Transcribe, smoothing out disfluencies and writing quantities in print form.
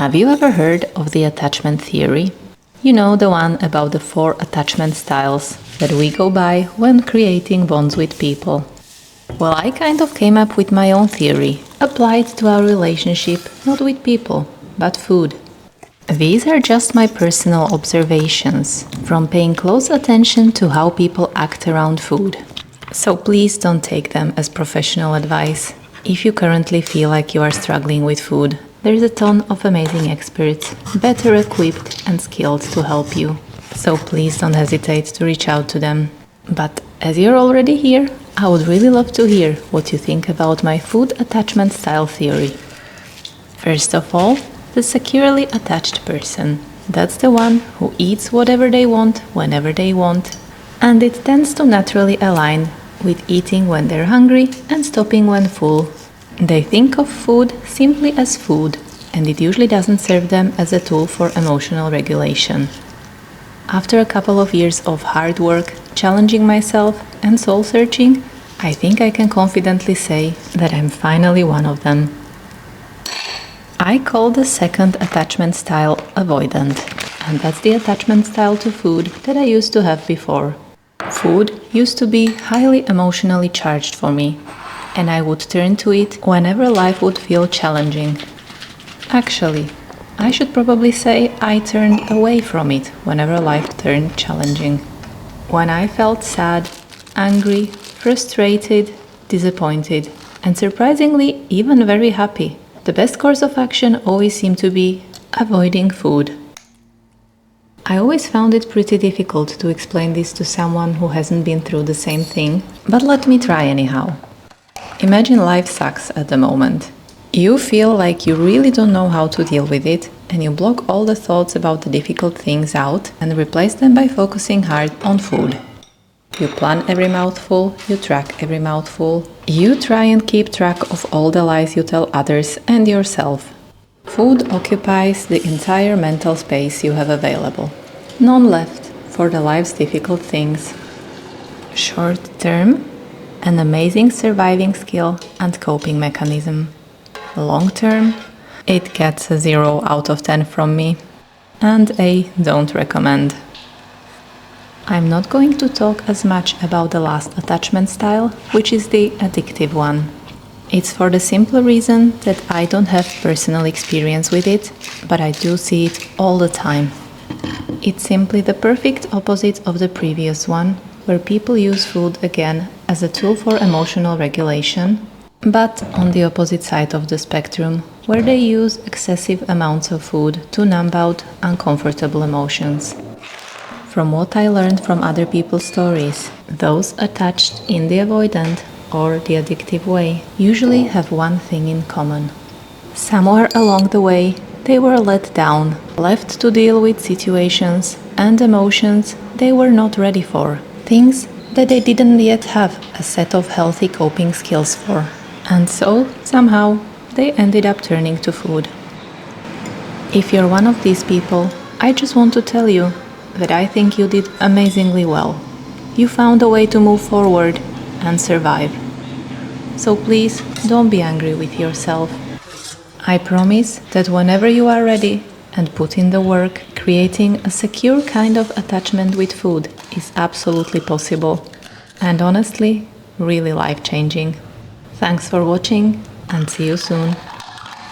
Have you ever heard of the attachment theory? You know, the one about the 4 attachment styles that we go by when creating bonds with people. Well, I kind of came up with my own theory, applied to our relationship, not with people, but food. These are just my personal observations, from paying close attention to how people act around food. So please don't take them as professional advice. If you currently feel like you are struggling with food, there's a ton of amazing experts, better equipped and skilled to help you. So please don't hesitate to reach out to them. But as you're already here, I would really love to hear what you think about my food attachment style theory. First of all, the securely attached person. That's the one who eats whatever they want, whenever they want, and it tends to naturally align with eating when they're hungry and stopping when full. They think of food simply as food, and it usually doesn't serve them as a tool for emotional regulation. After a couple of years of hard work, challenging myself and soul-searching, I think I can confidently say that I'm finally one of them. I call the second attachment style avoidant, and that's the attachment style to food that I used to have before. Food used to be highly emotionally charged for me, and I would turn to it whenever life would feel challenging. Actually, I should probably say I turned away from it whenever life turned challenging. When I felt sad, angry, frustrated, disappointed, and surprisingly even very happy, the best course of action always seemed to be avoiding food. I always found it pretty difficult to explain this to someone who hasn't been through the same thing, but let me try anyhow. Imagine life sucks at the moment. You feel like you really don't know how to deal with it, and you block all the thoughts about the difficult things out and replace them by focusing hard on food. You plan every mouthful, you track every mouthful, you try and keep track of all the lies you tell others and yourself. Food occupies the entire mental space you have available. None left for the life's difficult things. Short term, an amazing surviving skill and coping mechanism. Long term, it gets a 0 out of 10 from me, and a don't recommend. I'm not going to talk as much about the last attachment style, which is the addictive one. It's for the simple reason that I don't have personal experience with it, but I do see it all the time. It's simply the perfect opposite of the previous one, where people use food again as a tool for emotional regulation, but on the opposite side of the spectrum, where they use excessive amounts of food to numb out uncomfortable emotions. From what I learned from other people's stories, those attached in the avoidant or the addictive way usually have one thing in common. Somewhere along the way, they were let down, left to deal with situations and emotions they were not ready for, things that they didn't yet have a set of healthy coping skills for. And so, somehow, they ended up turning to food. If you're one of these people, I just want to tell you that I think you did amazingly well. You found a way to move forward and survive. So please, don't be angry with yourself. I promise that whenever you are ready and put in the work, creating a secure kind of attachment with food is absolutely possible. And honestly, really life-changing. Thanks for watching and see you soon.